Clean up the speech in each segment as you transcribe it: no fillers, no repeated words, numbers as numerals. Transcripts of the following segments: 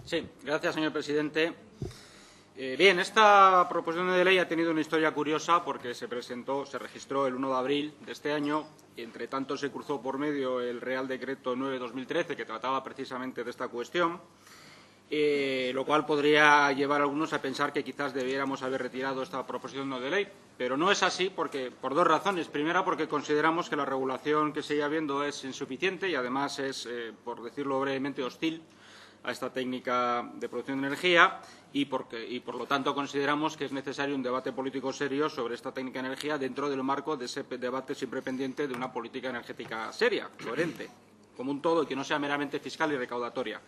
Sí, gracias, señor presidente. Bien, esta proposición de ley ha tenido una historia curiosa porque se registró el 1 de abril de este año y, entre tanto, se cruzó por medio el Real Decreto 9/2013, que trataba precisamente de esta cuestión, lo cual podría llevar a algunos a pensar que quizás debiéramos haber retirado esta proposición no de ley. Pero no es así por dos razones. Primera, porque consideramos que la regulación que sigue habiendo es insuficiente y, además, es, por decirlo brevemente, hostil a esta técnica de producción de energía y por lo tanto consideramos que es necesario un debate político serio sobre esta técnica de energía dentro del marco de ese debate siempre pendiente de una política energética seria, coherente, como un todo y que no sea meramente fiscal y recaudatoria.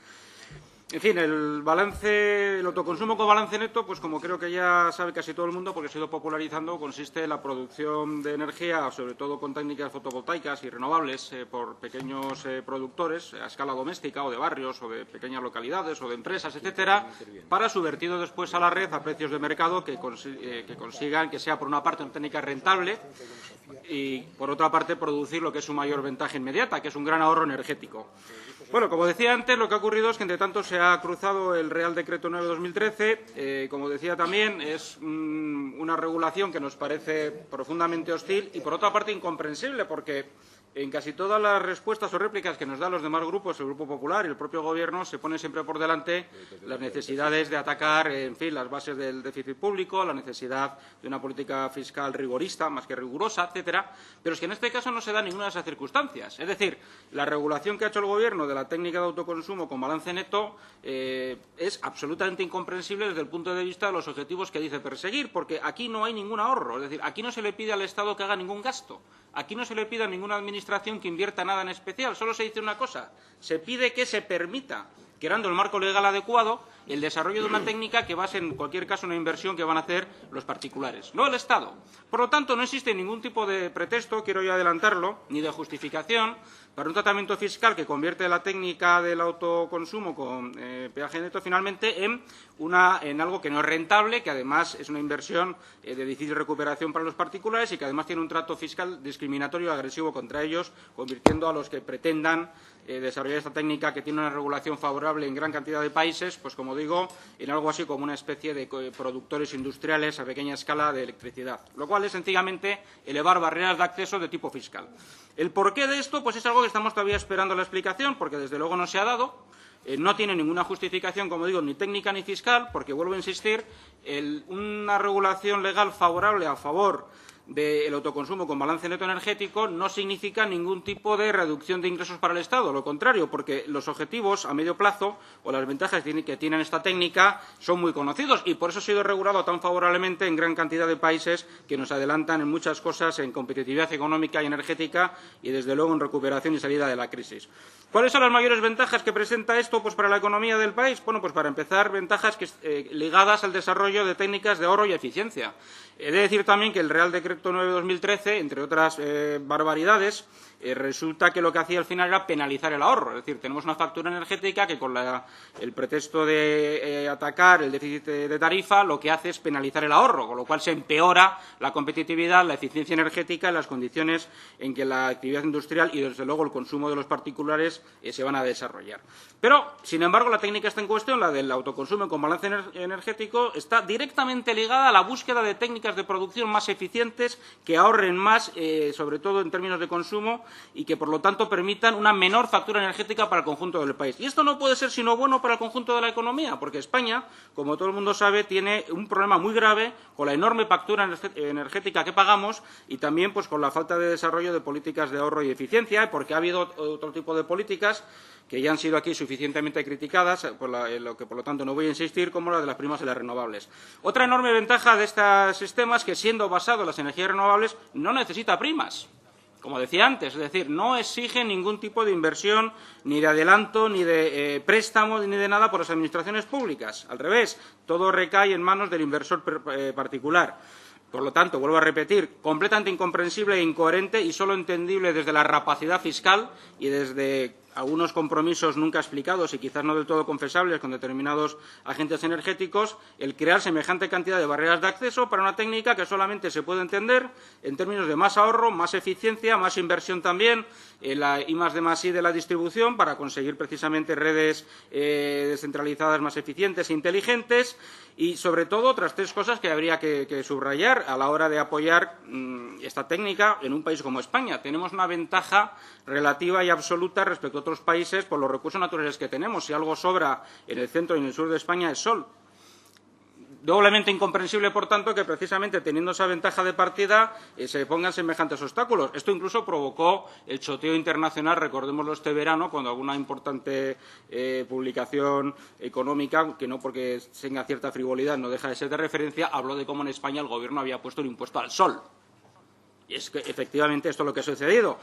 En fin, el autoconsumo con balance neto, pues como creo que ya sabe casi todo el mundo, porque se ha ido popularizando, consiste en la producción de energía, sobre todo con técnicas fotovoltaicas y renovables, por pequeños productores a escala doméstica o de barrios o de pequeñas localidades o de empresas, etcétera, para su vertido después a la red a precios de mercado que consigan que sea, por una parte, una técnica rentable y, por otra parte, producir lo que es su mayor ventaja inmediata, que es un gran ahorro energético. Bueno, como decía antes, lo que ha ocurrido es que, entre tanto, se ha cruzado el Real Decreto 9/2013. Como decía también, es una regulación que nos parece profundamente hostil y, por otra parte, incomprensible, porque en casi todas las respuestas o réplicas que nos dan los demás grupos, el Grupo Popular y el propio Gobierno, se pone siempre por delante las necesidades de atacar, en fin, las bases del déficit público, la necesidad de una política fiscal rigorista, más que rigurosa, etcétera. Pero es que en este caso no se da ninguna de esas circunstancias. Es decir, la regulación que ha hecho el Gobierno de la técnica de autoconsumo con balance neto es absolutamente incomprensible desde el punto de vista de los objetivos que dice perseguir, porque aquí no hay ningún ahorro. Es decir, aquí no se le pide al Estado que haga ningún gasto. Aquí no se le pide a ninguna administración que invierta nada en especial. Solo se dice una cosa. Se pide que se permita, creando el marco legal adecuado, el desarrollo de una técnica que va a ser, en cualquier caso, una inversión que van a hacer los particulares, no el Estado. Por lo tanto, no existe ningún tipo de pretexto, quiero yo adelantarlo, ni de justificación para un tratamiento fiscal que convierte la técnica del autoconsumo con peaje neto finalmente en algo que no es rentable, que además es una inversión de difícil recuperación para los particulares y que además tiene un trato fiscal discriminatorio y agresivo contra ellos, convirtiendo a los que pretendan desarrollar esta técnica, que tiene una regulación favorable en gran cantidad de países, pues como digo, en algo así como una especie de productores industriales a pequeña escala de electricidad, lo cual es sencillamente elevar barreras de acceso de tipo fiscal. El porqué de esto pues es algo que estamos todavía esperando la explicación, porque desde luego no se ha dado. No tiene ninguna justificación, como digo, ni técnica ni fiscal, porque, vuelvo a insistir, una regulación legal favorable a favor del autoconsumo con balance neto energético no significa ningún tipo de reducción de ingresos para el Estado. Lo contrario, porque los objetivos a medio plazo o las ventajas que tiene esta técnica son muy conocidos y por eso ha sido regulado tan favorablemente en gran cantidad de países que nos adelantan en muchas cosas en competitividad económica y energética y, desde luego, en recuperación y salida de la crisis. ¿Cuáles son las mayores ventajas que presenta esto para la economía del país? Bueno, pues para empezar, ventajas ligadas al desarrollo de técnicas de ahorro y eficiencia. He de decir también que el Real Decreto 9/2013, entre otras barbaridades, resulta que lo que hacía al final era penalizar el ahorro. Es decir, tenemos una factura energética que, con el pretexto de atacar el déficit de tarifa, lo que hace es penalizar el ahorro, con lo cual se empeora la competitividad, la eficiencia energética y las condiciones en que la actividad industrial y, desde luego, el consumo de los particulares se van a desarrollar. Pero, sin embargo, la técnica está en cuestión, la del autoconsumo con balance energético, está directamente ligada a la búsqueda de técnicas de producción más eficientes, que ahorren más, sobre todo en términos de consumo, y que, por lo tanto, permitan una menor factura energética para el conjunto del país. Y esto no puede ser sino bueno para el conjunto de la economía, porque España, como todo el mundo sabe, tiene un problema muy grave con la enorme factura energética que pagamos y también pues con la falta de desarrollo de políticas de ahorro y eficiencia, porque ha habido otro tipo de políticas que ya han sido aquí suficientemente criticadas, lo que, por lo tanto, no voy a insistir, como la de las primas en las renovables. Otra enorme ventaja de este sistema es que, siendo basado en las energías renovables, no necesita primas. Como decía antes, es decir, no exige ningún tipo de inversión, ni de adelanto, ni de préstamo, ni de nada por las administraciones públicas. Al revés, todo recae en manos del inversor particular. Por lo tanto, vuelvo a repetir, completamente incomprensible e incoherente y solo entendible desde la rapacidad fiscal y desde algunos compromisos nunca explicados y quizás no del todo confesables con determinados agentes energéticos, el crear semejante cantidad de barreras de acceso para una técnica que solamente se puede entender en términos de más ahorro, más eficiencia, más inversión también en la I+D+I de la distribución para conseguir precisamente redes descentralizadas más eficientes e inteligentes y, sobre todo, otras tres cosas que habría que subrayar a la hora de apoyar esta técnica en un país como España. Tenemos una ventaja relativa y absoluta respecto a otros países por los recursos naturales que tenemos. Si algo sobra en el centro y en el sur de España es sol. Doblemente incomprensible, por tanto, que precisamente teniendo esa ventaja de partida se pongan semejantes obstáculos. Esto incluso provocó el choteo internacional, recordémoslo este verano, cuando alguna importante publicación económica, que no porque tenga cierta frivolidad no deja de ser de referencia, habló de cómo en España el Gobierno había puesto el impuesto al sol. Y es que, efectivamente, esto es lo que ha sucedido.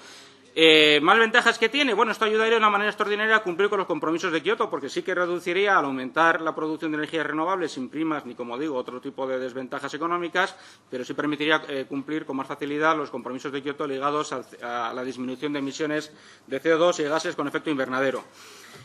¿Más ventajas que tiene? Bueno, esto ayudaría de una manera extraordinaria a cumplir con los compromisos de Kioto, porque sí que reduciría, al aumentar la producción de energías renovables, sin primas ni, como digo, otro tipo de desventajas económicas, pero sí permitiría cumplir con más facilidad los compromisos de Kioto ligados a la disminución de emisiones de CO2 y de gases con efecto invernadero.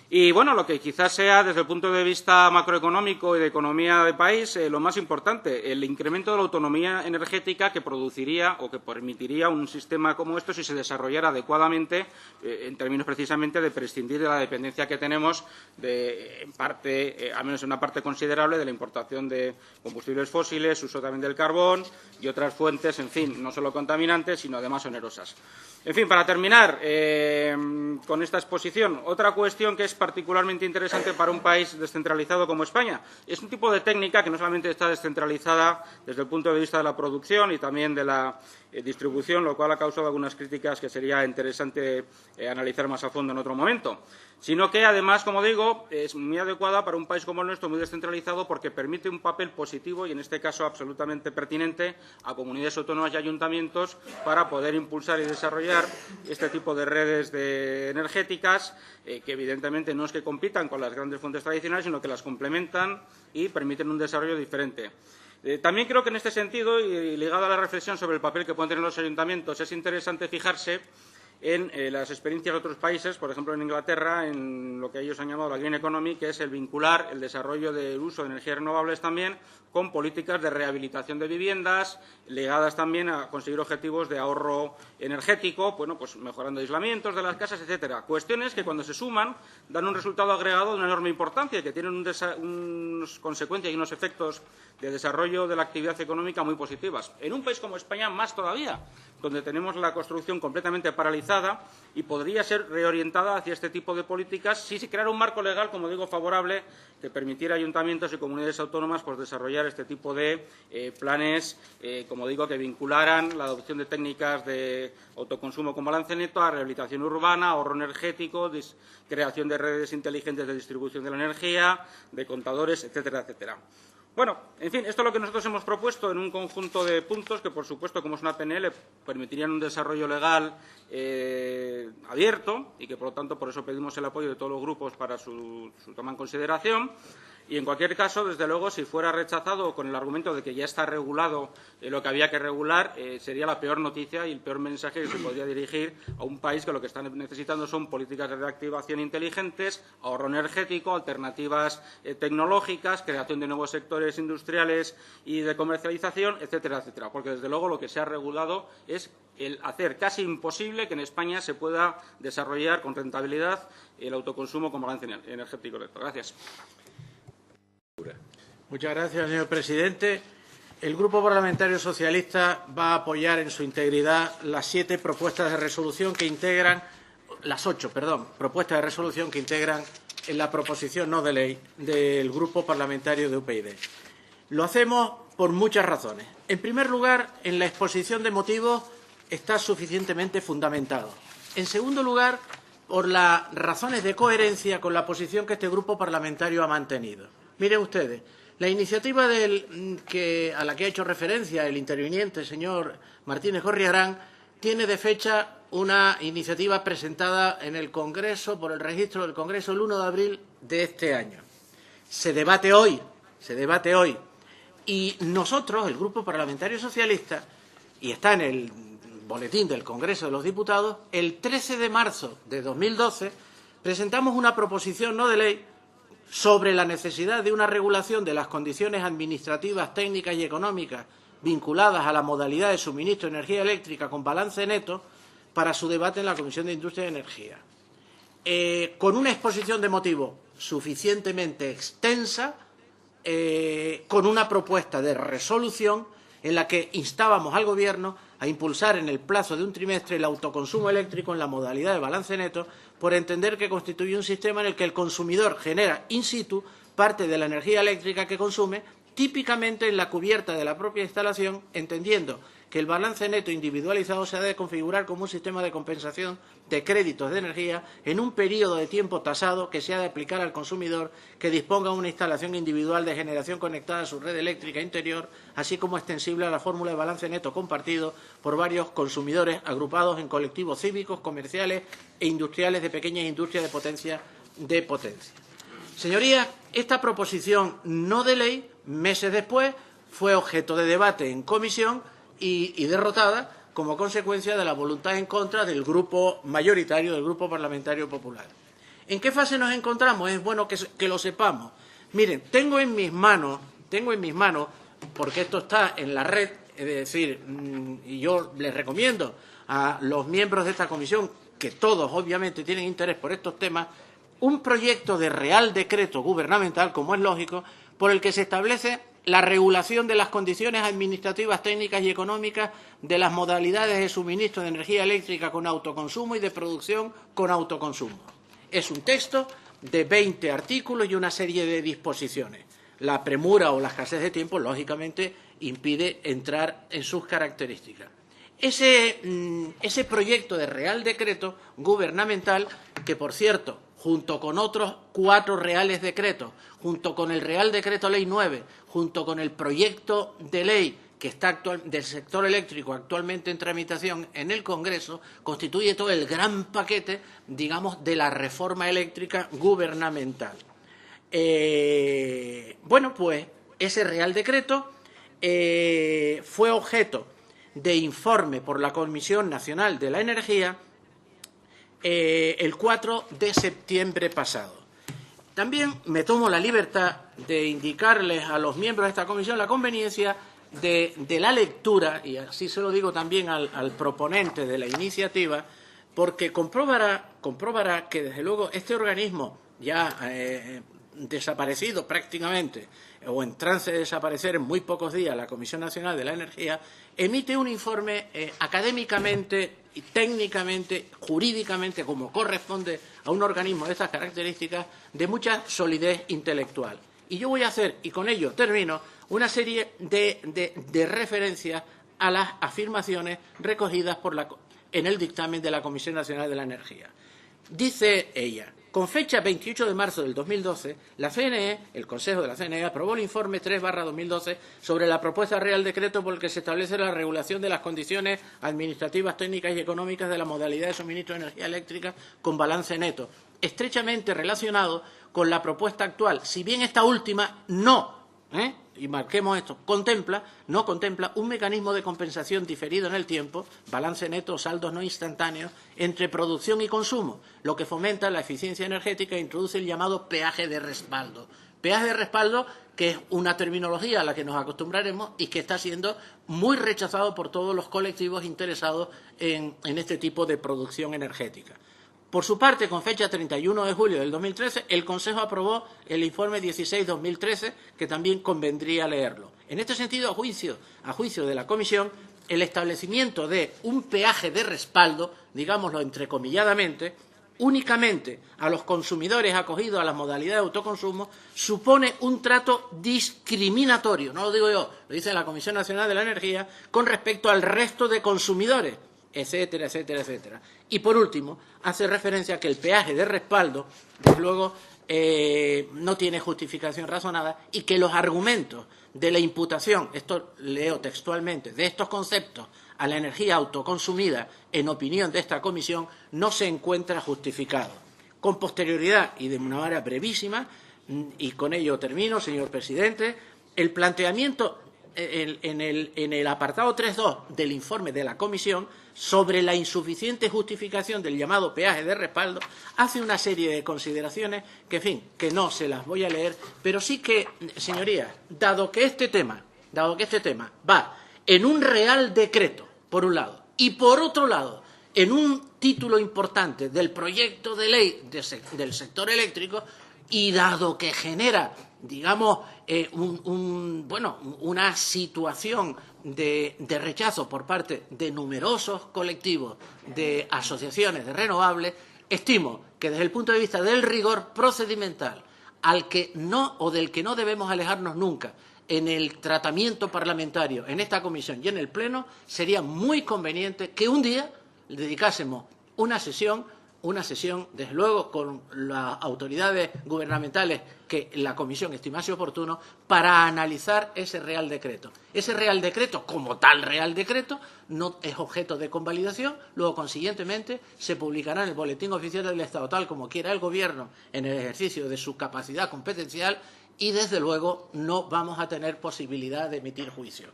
Y, bueno, lo que quizás sea, desde el punto de vista macroeconómico y de economía de país, lo más importante, el incremento de la autonomía energética que produciría o que permitiría un sistema como esto si se desarrollara adecuadamente, en términos precisamente de prescindir de la dependencia que tenemos, en parte, al menos en una parte considerable, de la importación de combustibles fósiles, uso también del carbón y otras fuentes, en fin, no solo contaminantes, sino además onerosas. En fin, para terminar con esta exposición, otra cuestión que es particularmente interesante para un país descentralizado como España es un tipo de técnica que no solamente está descentralizada desde el punto de vista de la producción y también de la distribución, lo cual ha causado algunas críticas que sería interesante analizar más a fondo en otro momento, sino que además, como digo, es muy adecuada para un país como el nuestro, muy descentralizado, porque permite un papel positivo y, en este caso, absolutamente pertinente a comunidades autónomas y ayuntamientos para poder impulsar y desarrollar este tipo de redes energéticas que, evidentemente, no es que compitan con las grandes fuentes tradicionales, sino que las complementan y permiten un desarrollo diferente. También creo que en este sentido, y ligado a la reflexión sobre el papel que pueden tener los ayuntamientos, es interesante fijarse en las experiencias de otros países, por ejemplo en Inglaterra, en lo que ellos han llamado la Green Economy, que es el vincular el desarrollo del uso de energías renovables también con políticas de rehabilitación de viviendas, ligadas también a conseguir objetivos de ahorro energético, bueno, pues mejorando aislamientos de las casas, etcétera. Cuestiones que, cuando se suman, dan un resultado agregado de una enorme importancia y que tienen unas consecuencias y unos efectos de desarrollo de la actividad económica muy positivas. En un país como España, más todavía, donde tenemos la construcción completamente paralizada y podría ser reorientada hacia este tipo de políticas si se creara un marco legal, como digo, favorable, que permitiera a ayuntamientos y comunidades autónomas pues desarrollar este tipo de planes, como digo, que vincularan la adopción de técnicas de autoconsumo con balance neto a rehabilitación urbana, ahorro energético, creación de redes inteligentes de distribución de la energía, de contadores, etcétera, etcétera. Bueno, en fin, esto es lo que nosotros hemos propuesto en un conjunto de puntos que, por supuesto, como es una PNL, permitirían un desarrollo legal abierto y que, por lo tanto, por eso pedimos el apoyo de todos los grupos para su toma en consideración. Y, en cualquier caso, desde luego, si fuera rechazado con el argumento de que ya está regulado lo que había que regular, sería la peor noticia y el peor mensaje que se podría dirigir a un país que lo que está necesitando son políticas de reactivación inteligentes, ahorro energético, alternativas tecnológicas, creación de nuevos sectores industriales y de comercialización, etcétera, etcétera. Porque, desde luego, lo que se ha regulado es el hacer casi imposible que en España se pueda desarrollar con rentabilidad el autoconsumo con balance energético neto. Gracias. Muchas gracias, señor presidente. El Grupo Parlamentario Socialista va a apoyar en su integridad las 7 propuestas de resolución que integran, las 8, perdón, propuestas de resolución que integran en la proposición no de ley del Grupo Parlamentario de UPyD. Lo hacemos por muchas razones. En primer lugar, en la exposición de motivos está suficientemente fundamentado. En segundo lugar, por las razones de coherencia con la posición que este Grupo Parlamentario ha mantenido. Miren ustedes, la iniciativa a la que ha hecho referencia el interviniente, señor Martínez Gorriarán, tiene de fecha una iniciativa presentada en el Congreso, por el registro del Congreso, el 1 de abril de este año. Se debate hoy. Y nosotros, el Grupo Parlamentario Socialista, y está en el boletín del Congreso de los Diputados, el 13 de marzo de 2012 presentamos una proposición no de ley sobre la necesidad de una regulación de las condiciones administrativas, técnicas y económicas vinculadas a la modalidad de suministro de energía eléctrica con balance neto para su debate en la Comisión de Industria y Energía. Con una exposición de motivos suficientemente extensa, con una propuesta de resolución en la que instábamos al Gobierno a impulsar en el plazo de un trimestre el autoconsumo eléctrico en la modalidad de balance neto, por entender que constituye un sistema en el que el consumidor genera in situ parte de la energía eléctrica que consume, típicamente en la cubierta de la propia instalación, entendiendo que el balance neto individualizado se ha de configurar como un sistema de compensación de créditos de energía en un periodo de tiempo tasado que se ha de aplicar al consumidor que disponga de una instalación individual de generación conectada a su red eléctrica interior, así como extensible a la fórmula de balance neto compartido por varios consumidores agrupados en colectivos cívicos, comerciales e industriales de pequeñas industrias de potencia. Señorías, esta proposición no de ley, meses después, fue objeto de debate en comisión y derrotada como consecuencia de la voluntad en contra del grupo mayoritario, del Grupo Parlamentario Popular. ¿En qué fase nos encontramos? Es bueno que lo sepamos. Miren, tengo en mis manos, porque esto está en la red, es decir, y yo les recomiendo a los miembros de esta comisión, que todos obviamente tienen interés por estos temas, un proyecto de Real Decreto gubernamental, como es lógico, por el que se establece la regulación de las condiciones administrativas, técnicas y económicas de las modalidades de suministro de energía eléctrica con autoconsumo y de producción con autoconsumo. Es un texto de 20 artículos y una serie de disposiciones. La premura o la escasez de tiempo, lógicamente, impide entrar en sus características. Ese proyecto de Real Decreto gubernamental, que, por cierto, junto con otros 4 reales decretos, junto con el Real Decreto Ley 9, junto con el proyecto de ley que está del sector eléctrico actualmente en tramitación en el Congreso, constituye todo el gran paquete, digamos, de la reforma eléctrica gubernamental. Bueno, pues ese Real Decreto fue objeto de informe por la Comisión Nacional de la Energía el 4 de septiembre pasado. También me tomo la libertad de indicarles a los miembros de esta comisión la conveniencia de la lectura, y así se lo digo también al proponente de la iniciativa, porque comprobará que, desde luego, este organismo ya desaparecido prácticamente, o en trance de desaparecer en muy pocos días, la Comisión Nacional de la Energía, emite un informe académicamente y técnicamente, jurídicamente, como corresponde a un organismo de estas características, de mucha solidez intelectual. Y yo voy a hacer, y con ello termino, una serie de referencias a las afirmaciones recogidas en el dictamen de la Comisión Nacional de la Energía. Dice ella: con fecha 28 de marzo del 2012, la CNE, el Consejo de la CNE, aprobó el informe 3/2012 sobre la propuesta de Real Decreto por el que se establece la regulación de las condiciones administrativas, técnicas y económicas de la modalidad de suministro de energía eléctrica con balance neto, estrechamente relacionado con la propuesta actual, si bien esta última y marquemos esto, no contempla un mecanismo de compensación diferido en el tiempo, balance neto o saldos no instantáneos, entre producción y consumo, lo que fomenta la eficiencia energética e introduce el llamado peaje de respaldo. Peaje de respaldo, que es una terminología a la que nos acostumbraremos y que está siendo muy rechazado por todos los colectivos interesados en este tipo de producción energética. Por su parte, con fecha 31 de julio del 2013, el Consejo aprobó el informe 16/2013, que también convendría leerlo. En este sentido, a juicio de la Comisión, el establecimiento de un peaje de respaldo, digámoslo entrecomilladamente, únicamente a los consumidores acogidos a la modalidad de autoconsumo, supone un trato discriminatorio, no lo digo yo, lo dice la Comisión Nacional de la Energía, con respecto al resto de consumidores, etcétera, etcétera, etcétera. Y, por último, hace referencia a que el peaje de respaldo, desde luego, no tiene justificación razonada y que los argumentos de la imputación, esto leo textualmente, de estos conceptos a la energía autoconsumida, en opinión de esta comisión, no se encuentra justificado. Con posterioridad y de una manera brevísima, y con ello termino, señor presidente, el planteamiento en el apartado 3.2 del informe de la Comisión sobre la insuficiente justificación del llamado peaje de respaldo, hace una serie de consideraciones que, en fin, que no se las voy a leer, pero sí que, señorías, dado que este tema va en un real decreto, por un lado, y por otro lado, en un título importante del proyecto de ley del sector eléctrico, y dado que genera, digamos, una situación de rechazo por parte de numerosos colectivos de asociaciones de renovables, estimo que desde el punto de vista del rigor procedimental del que no debemos alejarnos nunca en el tratamiento parlamentario, en esta comisión y en el Pleno, sería muy conveniente que un día le dedicásemos una sesión, desde luego, con las autoridades gubernamentales que la comisión estimase oportuno, para analizar ese Real Decreto. Ese Real Decreto, como tal Real Decreto, no es objeto de convalidación, luego, consiguientemente, se publicará en el Boletín Oficial del Estado, tal como quiera el Gobierno, en el ejercicio de su capacidad competencial, y, desde luego, no vamos a tener posibilidad de emitir juicio.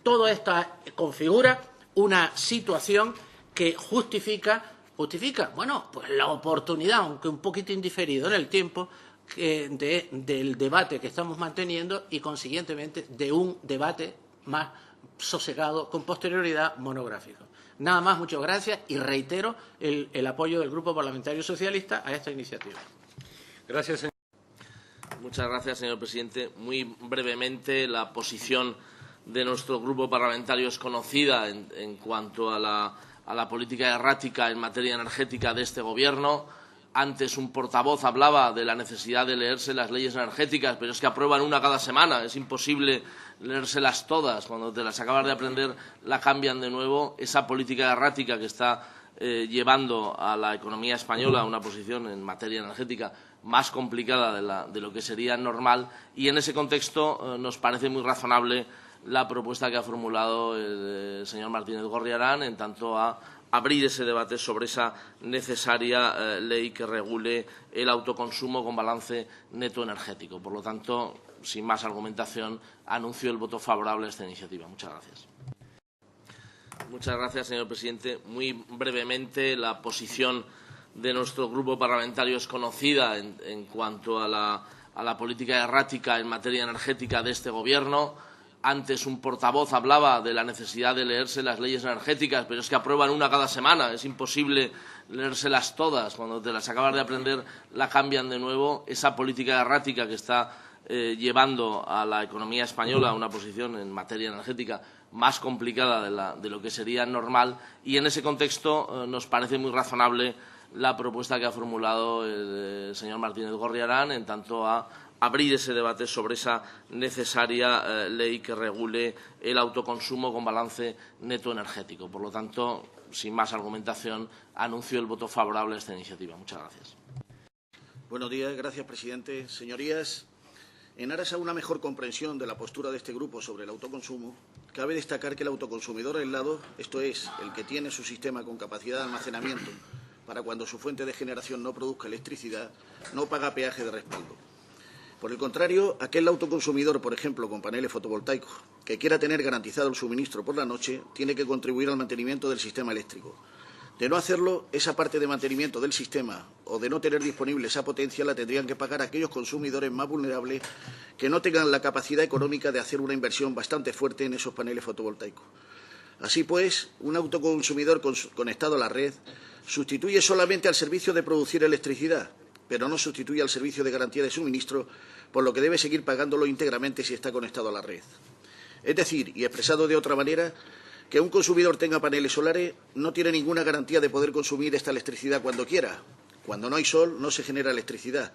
Todo esto configura una situación que justifica, pues la oportunidad, aunque un poquito indiferido en el tiempo, del debate que estamos manteniendo y, consiguientemente, de un debate más sosegado, con posterioridad, monográfico. Nada más, muchas gracias y reitero el apoyo del Grupo Parlamentario Socialista a esta iniciativa. Gracias, señor. Muchas gracias, señor presidente. Muy brevemente, la posición de nuestro grupo parlamentario es conocida en cuanto a la política errática en materia energética de este Gobierno. Antes un portavoz hablaba de la necesidad de leerse las leyes energéticas, pero es que aprueban una cada semana. Es imposible leérselas todas. Cuando te las acabas de aprender, la cambian de nuevo. Esa política errática que está llevando a la economía española a una posición en materia energética más complicada de lo que sería normal. Y en ese contexto nos parece muy razonable la propuesta que ha formulado el señor Martínez Gorriarán en tanto a abrir ese debate sobre esa necesaria ley que regule el autoconsumo con balance neto energético. Por lo tanto, sin más argumentación, anuncio el voto favorable a esta iniciativa. Muchas gracias. Muchas gracias, señor presidente. Muy brevemente, la posición de nuestro grupo parlamentario es conocida en cuanto a la política errática en materia energética de este Gobierno. Antes un portavoz hablaba de la necesidad de leerse las leyes energéticas, pero es que aprueban una cada semana. Es imposible leérselas todas. Cuando te las acabas de aprender, la cambian de nuevo. Esa política errática que está llevando a la economía española a una posición en materia energética más complicada de lo que sería normal. Y en ese contexto nos parece muy razonable la propuesta que ha formulado el señor Martínez Gorriarán en tanto a abrir ese debate sobre esa necesaria ley que regule el autoconsumo con balance neto energético. Por lo tanto, sin más argumentación, anuncio el voto favorable a esta iniciativa. Muchas gracias. Buenos días. Gracias, presidente. Señorías, en aras a una mejor comprensión de la postura de este grupo sobre el autoconsumo, cabe destacar que el autoconsumidor aislado, esto es, el que tiene su sistema con capacidad de almacenamiento para cuando su fuente de generación no produzca electricidad, no paga peaje de respaldo. Por el contrario, aquel autoconsumidor, por ejemplo, con paneles fotovoltaicos, que quiera tener garantizado el suministro por la noche, tiene que contribuir al mantenimiento del sistema eléctrico. De no hacerlo, esa parte de mantenimiento del sistema o de no tener disponible esa potencia la tendrían que pagar aquellos consumidores más vulnerables que no tengan la capacidad económica de hacer una inversión bastante fuerte en esos paneles fotovoltaicos. Así pues, un autoconsumidor conectado a la red sustituye solamente al servicio de producir electricidad, pero no sustituye al servicio de garantía de suministro, por lo que debe seguir pagándolo íntegramente si está conectado a la red. Es decir, y expresado de otra manera, que un consumidor tenga paneles solares no tiene ninguna garantía de poder consumir esta electricidad cuando quiera. Cuando no hay sol, no se genera electricidad.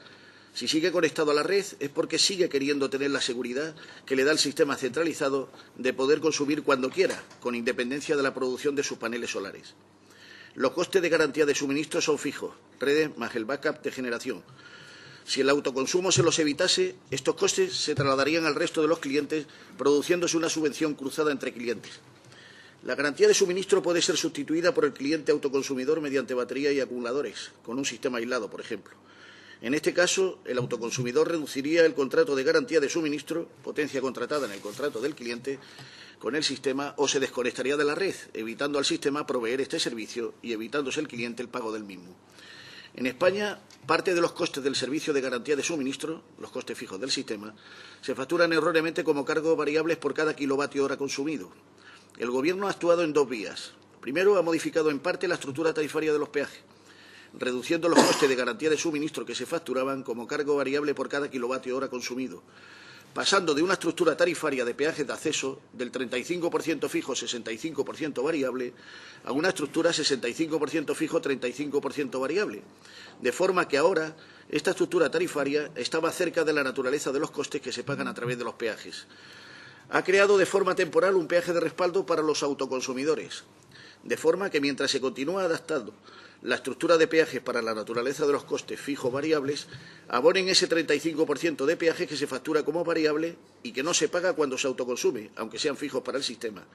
Si sigue conectado a la red es porque sigue queriendo tener la seguridad que le da el sistema centralizado de poder consumir cuando quiera, con independencia de la producción de sus paneles solares. Los costes de garantía de suministro son fijos, redes más el backup de generación. Si el autoconsumo se los evitase, estos costes se trasladarían al resto de los clientes, produciéndose una subvención cruzada entre clientes. La garantía de suministro puede ser sustituida por el cliente autoconsumidor mediante batería y acumuladores, con un sistema aislado, por ejemplo. En este caso, el autoconsumidor reduciría el contrato de garantía de suministro, potencia contratada en el contrato del cliente, con el sistema o se desconectaría de la red, evitando al sistema proveer este servicio y evitándose el cliente el pago del mismo. En España, parte de los costes del servicio de garantía de suministro, los costes fijos del sistema, se facturan erróneamente como cargos variables por cada kilovatio hora consumido. El Gobierno ha actuado en dos vías. Primero, ha modificado en parte la estructura tarifaria de los peajes, reduciendo los costes de garantía de suministro que se facturaban como cargo variable por cada kilovatio hora consumido, pasando de una estructura tarifaria de peajes de acceso del 35% fijo, 65% variable, a una estructura 65% fijo, 35% variable, de forma que ahora esta estructura tarifaria estaba cerca de la naturaleza de los costes que se pagan a través de los peajes. Ha creado de forma temporal un peaje de respaldo para los autoconsumidores, de forma que mientras se continúa adaptando la estructura de peajes para la naturaleza de los costes fijos variables, abonen ese 35% de peajes que se factura como variable y que no se paga cuando se autoconsume, aunque sean fijos para el sistema,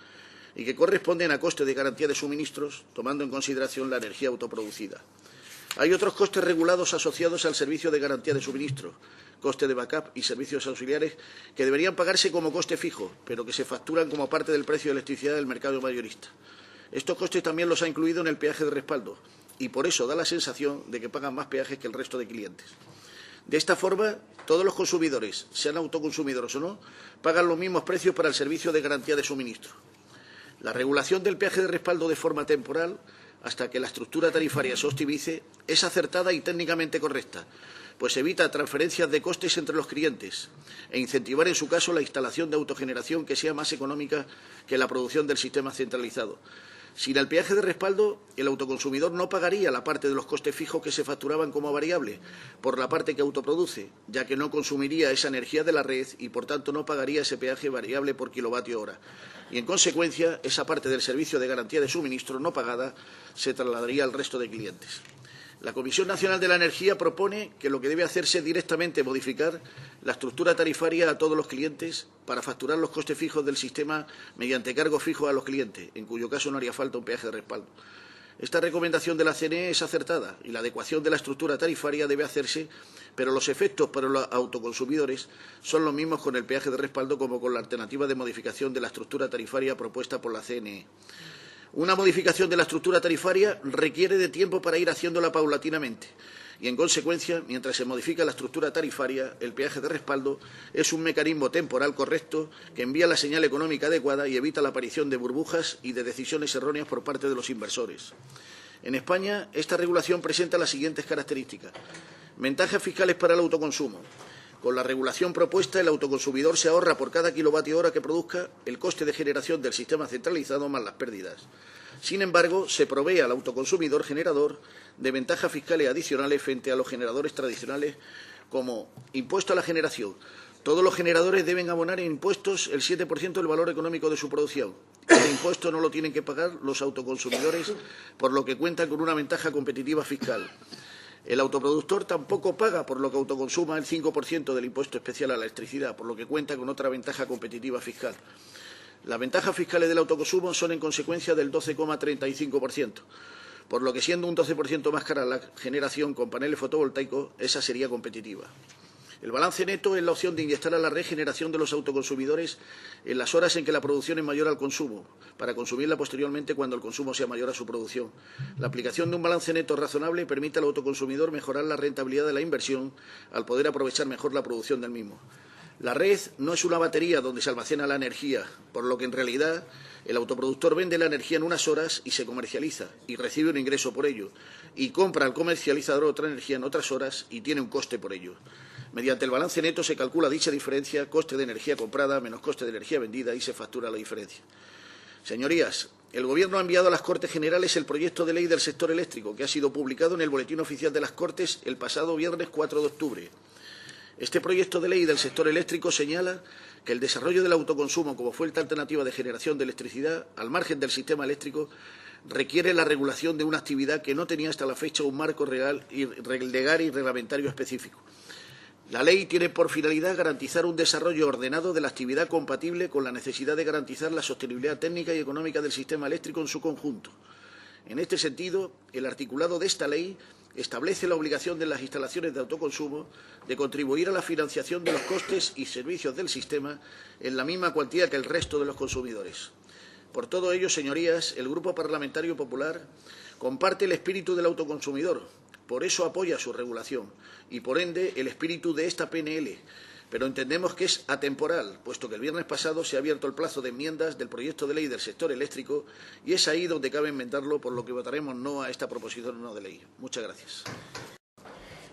y que corresponden a costes de garantía de suministros, tomando en consideración la energía autoproducida. Hay otros costes regulados asociados al servicio de garantía de suministro, coste de backup y servicios auxiliares, que deberían pagarse como coste fijo, pero que se facturan como parte del precio de electricidad del mercado mayorista. Estos costes también los ha incluido en el peaje de respaldo, y por eso da la sensación de que pagan más peajes que el resto de clientes. De esta forma, todos los consumidores, sean autoconsumidores o no, pagan los mismos precios para el servicio de garantía de suministro. La regulación del peaje de respaldo de forma temporal, hasta que la estructura tarifaria se optimice, es acertada y técnicamente correcta, pues evita transferencias de costes entre los clientes e incentivar, en su caso, la instalación de autogeneración que sea más económica que la producción del sistema centralizado. Sin el peaje de respaldo, el autoconsumidor no pagaría la parte de los costes fijos que se facturaban como variable por la parte que autoproduce, ya que no consumiría esa energía de la red y, por tanto, no pagaría ese peaje variable por kilovatio hora. Y, en consecuencia, esa parte del servicio de garantía de suministro no pagada se trasladaría al resto de clientes. La Comisión Nacional de la Energía propone que lo que debe hacerse es directamente modificar la estructura tarifaria a todos los clientes para facturar los costes fijos del sistema mediante cargos fijos a los clientes, en cuyo caso no haría falta un peaje de respaldo. Esta recomendación de la CNE es acertada y la adecuación de la estructura tarifaria debe hacerse, pero los efectos para los autoconsumidores son los mismos con el peaje de respaldo como con la alternativa de modificación de la estructura tarifaria propuesta por la CNE. Una modificación de la estructura tarifaria requiere de tiempo para ir haciéndola paulatinamente y, en consecuencia, mientras se modifica la estructura tarifaria, el peaje de respaldo es un mecanismo temporal correcto que envía la señal económica adecuada y evita la aparición de burbujas y de decisiones erróneas por parte de los inversores. En España, esta regulación presenta las siguientes características. Ventajas fiscales para el autoconsumo. Con la regulación propuesta, el autoconsumidor se ahorra por cada kilovatio hora que produzca el coste de generación del sistema centralizado más las pérdidas. Sin embargo, se provee al autoconsumidor generador de ventajas fiscales adicionales frente a los generadores tradicionales, como impuesto a la generación. Todos los generadores deben abonar en impuestos el 7% del valor económico de su producción. El impuesto no lo tienen que pagar los autoconsumidores, por lo que cuentan con una ventaja competitiva fiscal. El autoproductor tampoco paga por lo que autoconsuma el 5% del impuesto especial a la electricidad, por lo que cuenta con otra ventaja competitiva fiscal. Las ventajas fiscales del autoconsumo son en consecuencia del 12,35%, por lo que siendo un 12% más cara la generación con paneles fotovoltaicos, esa sería competitiva. El balance neto es la opción de inyectar a la red generación de los autoconsumidores en las horas en que la producción es mayor al consumo, para consumirla posteriormente cuando el consumo sea mayor a su producción. La aplicación de un balance neto razonable permite al autoconsumidor mejorar la rentabilidad de la inversión al poder aprovechar mejor la producción del mismo. La red no es una batería donde se almacena la energía, por lo que en realidad el autoproductor vende la energía en unas horas y se comercializa y recibe un ingreso por ello, y compra al comercializador otra energía en otras horas y tiene un coste por ello. Mediante el balance neto se calcula dicha diferencia, coste de energía comprada menos coste de energía vendida, y se factura la diferencia. Señorías, el Gobierno ha enviado a las Cortes Generales el proyecto de ley del sector eléctrico, que ha sido publicado en el Boletín Oficial de las Cortes el pasado viernes 4 de octubre. Este proyecto de ley del sector eléctrico señala que el desarrollo del autoconsumo como fuente alternativa de generación de electricidad, al margen del sistema eléctrico, requiere la regulación de una actividad que no tenía hasta la fecha un marco legal y reglamentario específico. La ley tiene por finalidad garantizar un desarrollo ordenado de la actividad compatible con la necesidad de garantizar la sostenibilidad técnica y económica del sistema eléctrico en su conjunto. En este sentido, el articulado de esta ley establece la obligación de las instalaciones de autoconsumo de contribuir a la financiación de los costes y servicios del sistema en la misma cuantía que el resto de los consumidores. Por todo ello, señorías, el Grupo Parlamentario Popular comparte el espíritu del autoconsumidor, por eso apoya su regulación y, por ende, el espíritu de esta PNL, pero entendemos que es atemporal, puesto que el viernes pasado se ha abierto el plazo de enmiendas del proyecto de ley del sector eléctrico y es ahí donde cabe enmendarlo, por lo que votaremos no a esta proposición no de ley. Muchas gracias.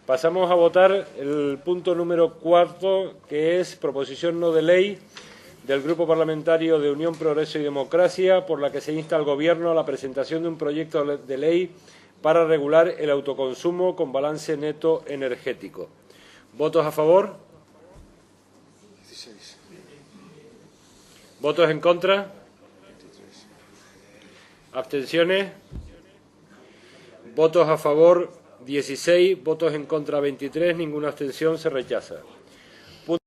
Pasamos a votar el punto número 4, que es proposición no de ley del Grupo Parlamentario de Unión, Progreso y Democracia, por la que se insta al Gobierno a la presentación de un proyecto de ley para regular el autoconsumo con balance neto energético. ¿Votos a favor? 16. ¿Votos en contra? 23. ¿Abstenciones? Votos a favor 16, votos en contra 23, ninguna abstención, se rechaza.